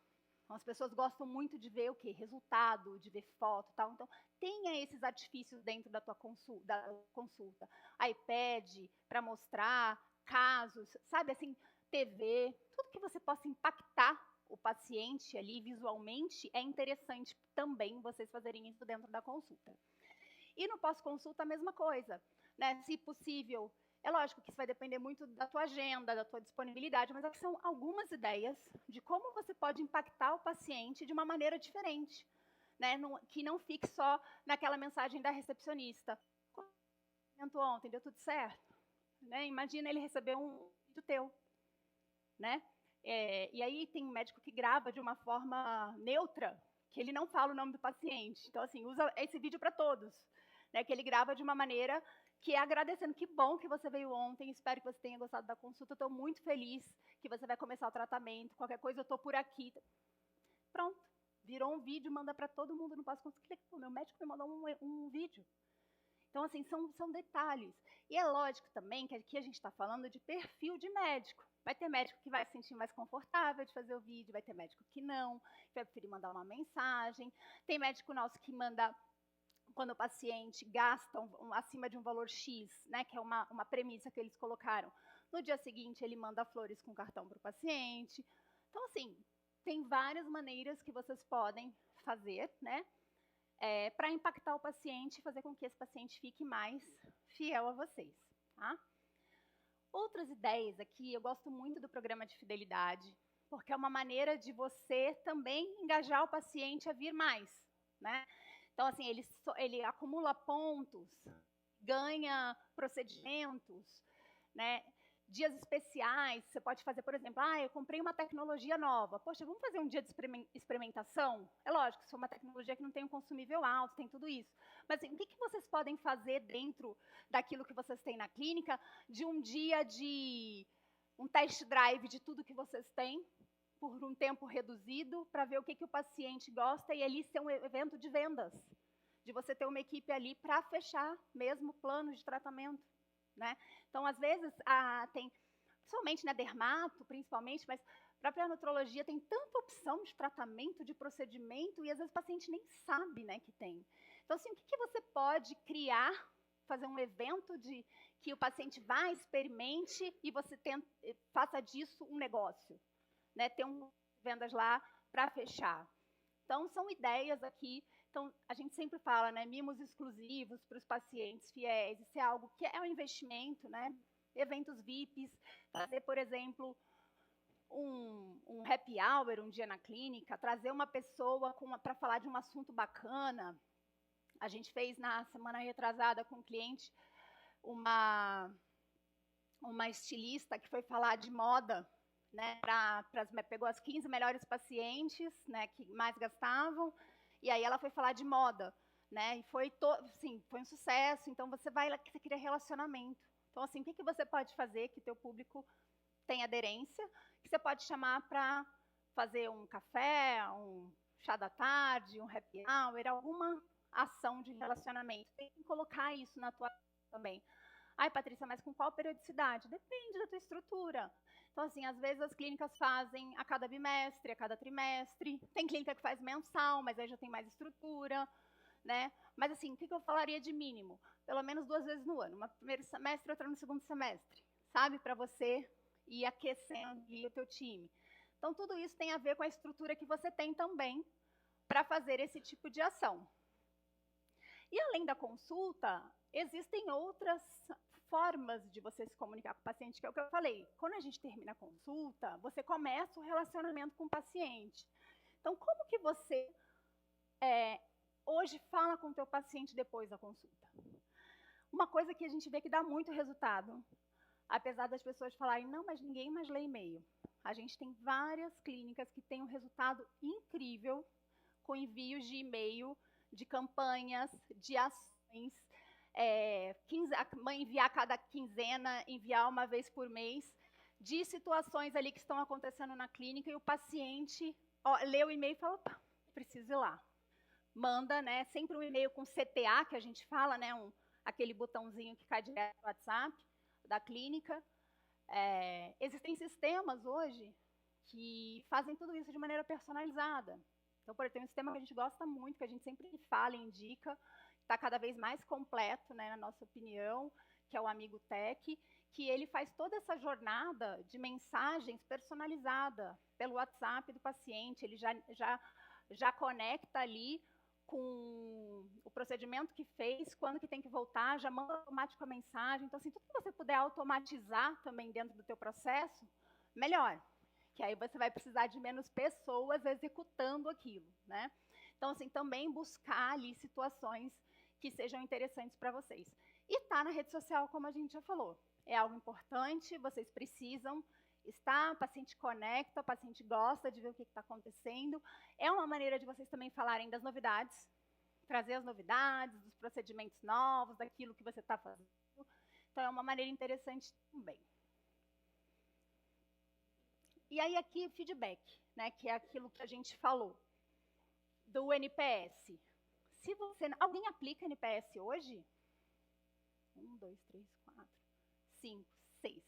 Então, as pessoas gostam muito de ver o quê? Resultado, de ver foto e tal. Então, tenha esses artifícios dentro da tua consulta. iPad para mostrar casos, sabe, assim, TV, tudo que você possa impactar o paciente ali visualmente, é interessante também vocês fazerem isso dentro da consulta. E no pós-consulta, a mesma coisa, né? Se possível, é lógico que isso vai depender muito da tua agenda, da tua disponibilidade, mas aqui são algumas ideias de como você pode impactar o paciente de uma maneira diferente, né? Que não fique só naquela mensagem da recepcionista. Ontem, deu tudo certo? Né? Imagina ele receber um vídeo teu, né? E aí tem um médico que grava de uma forma neutra, que ele não fala o nome do paciente. Então, assim, usa esse vídeo para todos, né? Que ele grava de uma maneira que é agradecendo. Que bom que você veio ontem, espero que você tenha gostado da consulta, estou muito feliz que você vai começar o tratamento, qualquer coisa eu estou por aqui. Pronto, virou um vídeo, manda para todo mundo no pós-consulta. Meu médico me mandou um vídeo. Então, assim, são detalhes. E é lógico também que aqui a gente está falando de perfil de médico. Vai ter médico que vai se sentir mais confortável de fazer o vídeo, vai ter médico que não, que vai preferir mandar uma mensagem. Tem médico nosso que manda, quando o paciente gasta acima de um valor X, né, que é uma premissa que eles colocaram, no dia seguinte ele manda flores com cartão para o paciente. Então, assim, tem várias maneiras que vocês podem fazer, né, para impactar o paciente e fazer com que esse paciente fique mais fiel a vocês. Tá? Outras ideias aqui, eu gosto muito do programa de fidelidade, porque é uma maneira de você também engajar o paciente a vir mais, né? Então, assim, ele acumula pontos, ganha procedimentos, né? Dias especiais, você pode fazer, por exemplo, eu comprei uma tecnologia nova. Poxa, vamos fazer um dia de experimentação? É lógico, se for uma tecnologia que não tem um consumível alto, tem tudo isso. Mas assim, o que vocês podem fazer dentro daquilo que vocês têm na clínica, de um dia de um test drive de tudo que vocês têm, por um tempo reduzido, para ver o que o paciente gosta e ali ser um evento de vendas, de você ter uma equipe ali para fechar mesmo plano de tratamento. Né? Então, às vezes, tem, principalmente na dermato, principalmente, mas a própria nutrologia tem tanta opção de tratamento, de procedimento, e às vezes o paciente nem sabe, né, que tem. Então, assim, o que você pode criar, fazer um evento que o paciente vá, experimente, e você faça disso um negócio, né? Ter vendas lá para fechar. Então, são ideias aqui. Então, a gente sempre fala, né, mimos exclusivos para os pacientes fiéis, isso é algo que é um investimento, né? Eventos VIPs, fazer, por exemplo, um happy hour um dia na clínica, trazer uma pessoa para falar de um assunto bacana. A gente fez na semana retrasada com um cliente uma estilista que foi falar de moda, né? Pegou as 15 melhores pacientes, né, que mais gastavam. E aí ela foi falar de moda, né? E foi um sucesso. Então você cria relacionamento. Então assim, o que você pode fazer que teu público tenha aderência? Que você pode chamar para fazer um café, um chá da tarde, um happy hour, alguma ação de relacionamento. Tem que colocar isso na tua também. Patrícia, mas com qual periodicidade? Depende da tua estrutura. Então, assim, às vezes as clínicas fazem a cada bimestre, a cada trimestre. Tem clínica que faz mensal, mas aí já tem mais estrutura, né? Mas, assim, o que eu falaria de mínimo? Pelo menos 2 vezes no ano. Uma no primeiro semestre, outra no segundo semestre. Sabe? Para você ir aquecendo o teu time. Então, tudo isso tem a ver com a estrutura que você tem também para fazer esse tipo de ação. E, além da consulta, existem outras formas de você se comunicar com o paciente, que é o que eu falei. Quando a gente termina a consulta, você começa o relacionamento com o paciente. Então, como que você hoje fala com o teu paciente depois da consulta. Uma coisa que a gente vê que dá muito resultado, apesar das pessoas falarem, não, mas ninguém mais lê e-mail. A gente tem várias clínicas que têm um resultado incrível com envios de e-mail, de campanhas, de ações, enviar cada quinzena, enviar uma vez por mês, de situações ali que estão acontecendo na clínica e o paciente lê o e-mail e fala, opa, preciso ir lá. Manda, né, sempre um e-mail com CTA, que a gente fala, né, aquele botãozinho que cai direto no WhatsApp da clínica. Existem sistemas hoje que fazem tudo isso de maneira personalizada. Então, por exemplo, tem um sistema que a gente gosta muito, que a gente sempre fala e indica, está cada vez mais completo, né, na nossa opinião, que é o Amigo Tech, que ele faz toda essa jornada de mensagens personalizada pelo WhatsApp do paciente, ele já conecta ali com o procedimento que fez, quando que tem que voltar, já manda automático a mensagem. Então, assim, tudo que você puder automatizar também dentro do teu processo, melhor. Que aí você vai precisar de menos pessoas executando aquilo, né? Então, assim, também buscar ali situações que sejam interessantes para vocês. E tá na rede social, como a gente já falou. É algo importante, vocês precisam estar, o paciente conecta, o paciente gosta de ver o que está acontecendo. É uma maneira de vocês também falarem das novidades, trazer as novidades, dos procedimentos novos, daquilo que você está fazendo. Então, é uma maneira interessante também. E aí, aqui, feedback, né, que é aquilo que a gente falou, do NPS. Se você, alguém aplica NPS hoje? 1, 2, 3, 4, 5, 6.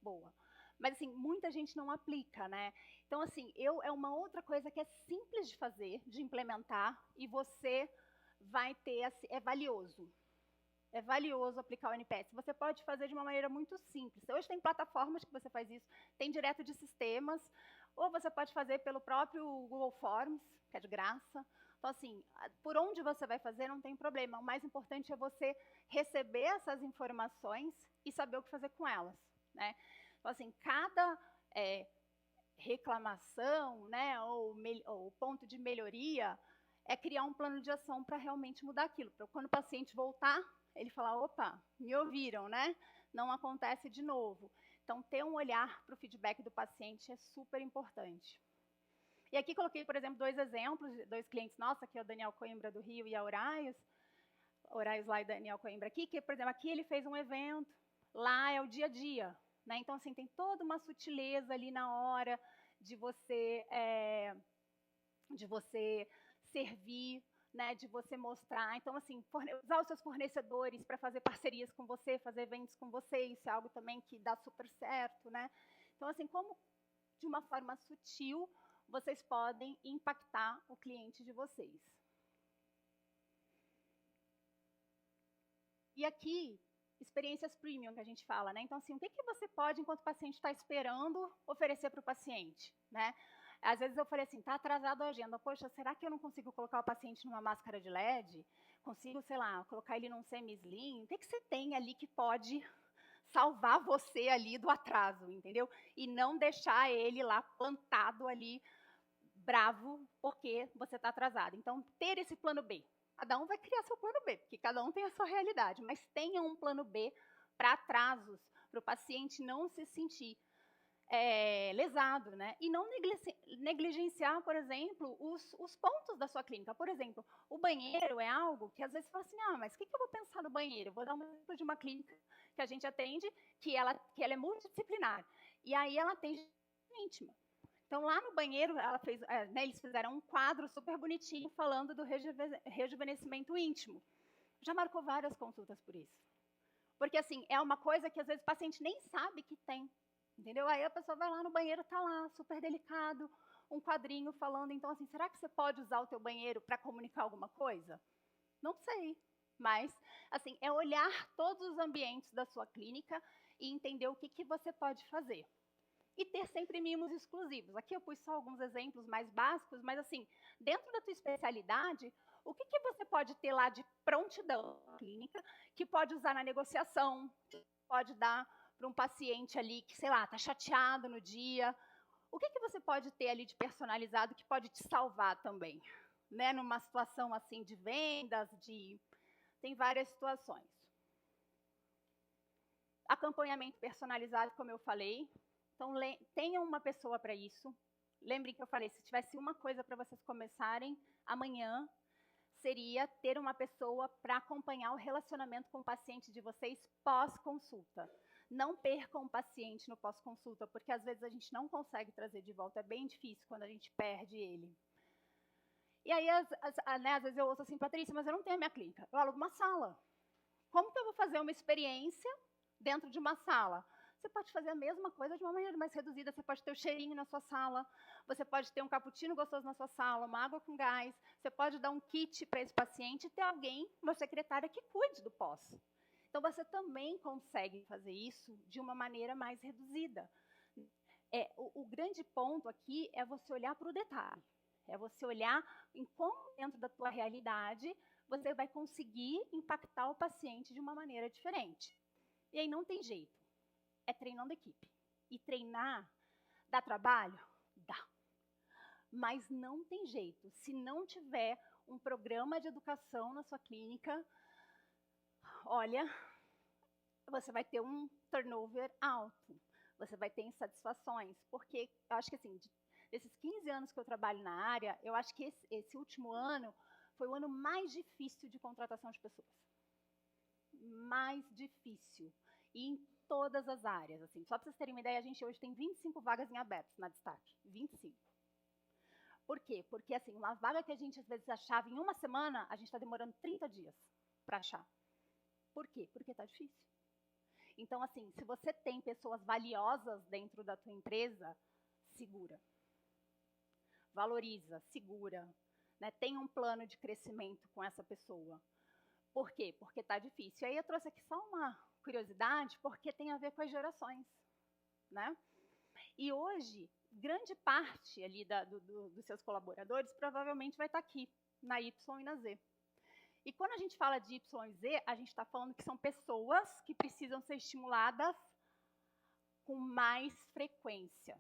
Boa. Mas, assim, muita gente não aplica, né? Então, assim, é uma outra coisa que é simples de fazer, de implementar, e você vai ter, assim, é valioso. É valioso aplicar o NPS. Você pode fazer de uma maneira muito simples. Hoje tem plataformas que você faz isso, tem direto de sistemas, ou você pode fazer pelo próprio Google Forms, que é de graça. Então, assim, por onde você vai fazer não tem problema. O mais importante é você receber essas informações e saber o que fazer com elas, né? Então, assim, cada reclamação, né, ou ponto de melhoria é criar um plano de ação para realmente mudar aquilo. Para quando o paciente voltar, ele falar, opa, me ouviram, né? Não acontece de novo. Então, ter um olhar para o feedback do paciente é super importante. E aqui coloquei, por exemplo, 2 exemplos, 2 clientes nossos, aqui é o Daniel Coimbra do Rio e a Horáios lá e Daniel Coimbra aqui, que, por exemplo, aqui ele fez um evento, lá é o dia a dia, né? Então, assim, tem toda uma sutileza ali na hora de você servir, né, de você mostrar. Então, assim, usar os seus fornecedores para fazer parcerias com você, fazer eventos com você, isso é algo também que dá super certo, né? Então, assim, como de uma forma sutil vocês podem impactar o cliente de vocês. E aqui, experiências premium que a gente fala, né? Então, assim, o que você pode, enquanto o paciente está esperando, oferecer para o paciente, né? Às vezes eu falei assim, está atrasado a agenda, poxa, será que eu não consigo colocar o paciente numa máscara de LED? Consigo, sei lá, colocar ele num semi-slim? O que você tem ali que pode salvar você ali do atraso, entendeu? E não deixar ele lá plantado ali, bravo, porque você está atrasado. Então, ter esse plano B. Cada um vai criar seu plano B, porque cada um tem a sua realidade, mas tenha um plano B para atrasos, para o paciente não se sentir lesado, né? E não negligenciar, por exemplo, os pontos da sua clínica. Por exemplo, o banheiro é algo que às vezes fala assim, mas o que eu vou pensar no banheiro? Vou dar um exemplo de uma clínica que a gente atende, que ela é multidisciplinar. E aí ela atende íntima. Então, lá no banheiro, eles fizeram um quadro super bonitinho falando do rejuvenescimento íntimo. Já marcou várias consultas por isso. Porque, assim, é uma coisa que às vezes o paciente nem sabe que tem. Entendeu? Aí a pessoa vai lá no banheiro, está lá, super delicado, um quadrinho falando. Então, assim, será que você pode usar o teu banheiro para comunicar alguma coisa? Não sei. Mas, assim, é olhar todos os ambientes da sua clínica e entender o que você pode fazer. E ter sempre mimos exclusivos. Aqui eu pus só alguns exemplos mais básicos, mas, assim, dentro da tua especialidade, o que você pode ter lá de prontidão na clínica, que pode usar na negociação, pode dar para um paciente ali que, sei lá, está chateado no dia. O que você pode ter ali de personalizado que pode te salvar também? né, numa situação assim de vendas, tem várias situações. Acompanhamento personalizado, como eu falei. Então, tenham uma pessoa para isso. Lembrem que eu falei, se tivesse uma coisa para vocês começarem amanhã, seria ter uma pessoa para acompanhar o relacionamento com o paciente de vocês pós-consulta. Não percam o paciente no pós-consulta, porque às vezes a gente não consegue trazer de volta, é bem difícil quando a gente perde ele. E aí, às vezes eu ouço assim, Patrícia, mas eu não tenho a minha clínica, eu alugo uma sala. Como que eu vou fazer uma experiência dentro de uma sala? Você pode fazer a mesma coisa de uma maneira mais reduzida, você pode ter o cheirinho na sua sala, você pode ter um cappuccino gostoso na sua sala, uma água com gás, você pode dar um kit para esse paciente e ter alguém, uma secretária, que cuide do pós. Então, você também consegue fazer isso de uma maneira mais reduzida. O grande ponto aqui é você olhar para o detalhe, é você olhar em como, dentro da tua realidade, você vai conseguir impactar o paciente de uma maneira diferente. E aí não tem jeito. É treinando equipe. E treinar dá trabalho? Dá. Mas não tem jeito. Se não tiver um programa de educação na sua clínica, olha, você vai ter um turnover alto. Você vai ter insatisfações. Porque eu acho que, assim, desses 15 anos que eu trabalho na área, eu acho que esse último ano foi o ano mais difícil de contratação de pessoas. Mais difícil. E em todas as áreas. Assim. Só para vocês terem uma ideia, a gente hoje tem 25 vagas em aberto na Destaque. 25. Por quê? Porque assim, uma vaga que a gente às vezes achava em uma semana, a gente está demorando 30 dias para achar. Por quê? Porque está difícil. Então, assim, se você tem pessoas valiosas dentro da tua empresa, segura. Valoriza, segura. Né? Tem um plano de crescimento com essa pessoa. Por quê? Porque está difícil. E aí eu trouxe aqui só uma curiosidade, porque tem a ver com as gerações. Né? E hoje, grande parte ali dos seus colaboradores provavelmente vai estar aqui, na Y e na Z. E quando a gente fala de Y e Z, a gente está falando que são pessoas que precisam ser estimuladas com mais frequência.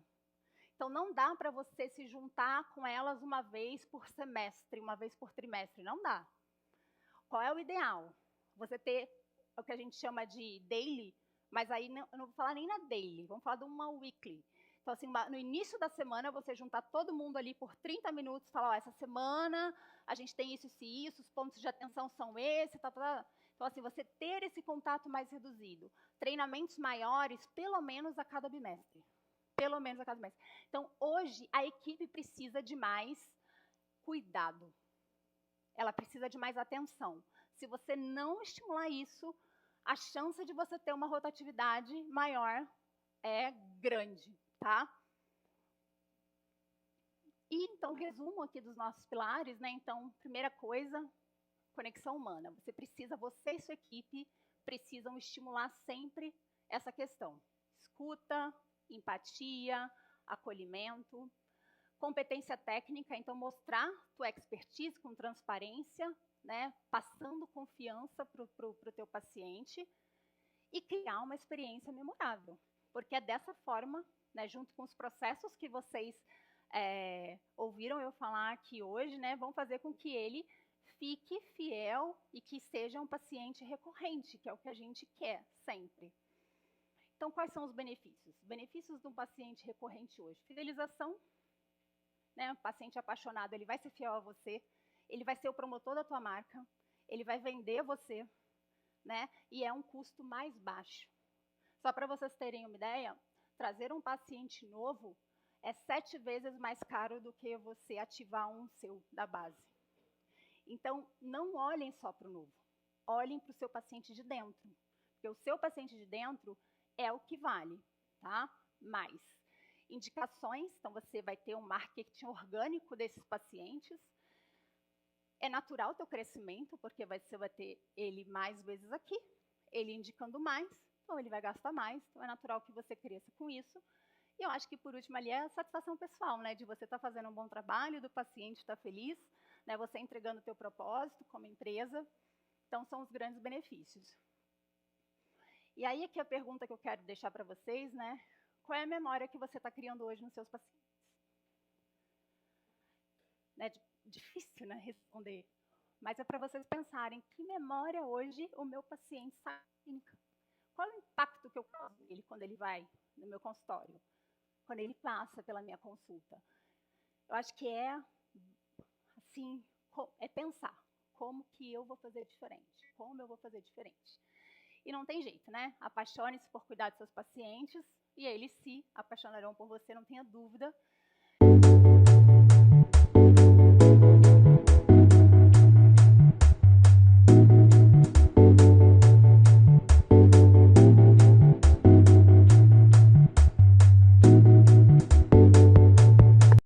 Então, não dá para você se juntar com elas uma vez por semestre, uma vez por trimestre. Não dá. Qual é o ideal? Você ter o que a gente chama de daily, mas aí eu não vou falar nem na daily, vamos falar de uma weekly. Então, assim, no início da semana, você juntar todo mundo ali por 30 minutos e falar, ó, essa semana a gente tem isso e isso, os pontos de atenção são esses, tá. Então, assim, você ter esse contato mais reduzido. Treinamentos maiores, pelo menos a cada bimestre. Pelo menos a cada bimestre. Então, hoje, a equipe precisa de mais cuidado. Ela precisa de mais atenção. Se você não estimular isso, a chance de você ter uma rotatividade maior é grande, tá? E, então, resumo aqui dos nossos pilares, né? Então, primeira coisa, conexão humana. Você e sua equipe precisam estimular sempre essa questão. Escuta, empatia, acolhimento. Competência técnica, então mostrar tua expertise com transparência, né? Passando confiança para o teu paciente e criar uma experiência memorável. Porque é dessa forma, né, junto com os processos que vocês ouviram eu falar aqui hoje, né, vão fazer com que ele fique fiel e que seja um paciente recorrente, que é o que a gente quer sempre. Então, quais são os benefícios? Benefícios de um paciente recorrente hoje. Fidelização, né, o paciente apaixonado, ele vai ser fiel a você, ele vai ser o promotor da tua marca, ele vai vender você, né, e é um custo mais baixo. Só para vocês terem uma ideia, trazer um paciente novo é 7 vezes mais caro do que você ativar um seu da base. Então, não olhem só para o novo, olhem para o seu paciente de dentro, porque o seu paciente de dentro é o que vale, tá? Mais indicações, então você vai ter um marketing orgânico desses pacientes. É natural o teu crescimento, porque você vai ter ele mais vezes aqui, ele indicando mais, então ele vai gastar mais, então é natural que você cresça com isso. E eu acho que, por último, ali é a satisfação pessoal, né, de você estar fazendo um bom trabalho, do paciente estar feliz, né, você entregando o teu propósito como empresa. Então, são os grandes benefícios. E aí, aqui a pergunta que eu quero deixar para vocês, né, qual é a memória que você está criando hoje nos seus pacientes? Né, difícil, né, responder. Mas é para vocês pensarem, que memória hoje o meu paciente sai da clínica? Qual é o impacto que eu causo nele quando ele vai no meu consultório? Quando ele passa pela minha consulta? Eu acho que assim, é pensar como que eu vou fazer diferente, como eu vou fazer diferente. E não tem jeito, né? Apaixone-se por cuidar dos seus pacientes e eles se apaixonarão por você, não tenha dúvida.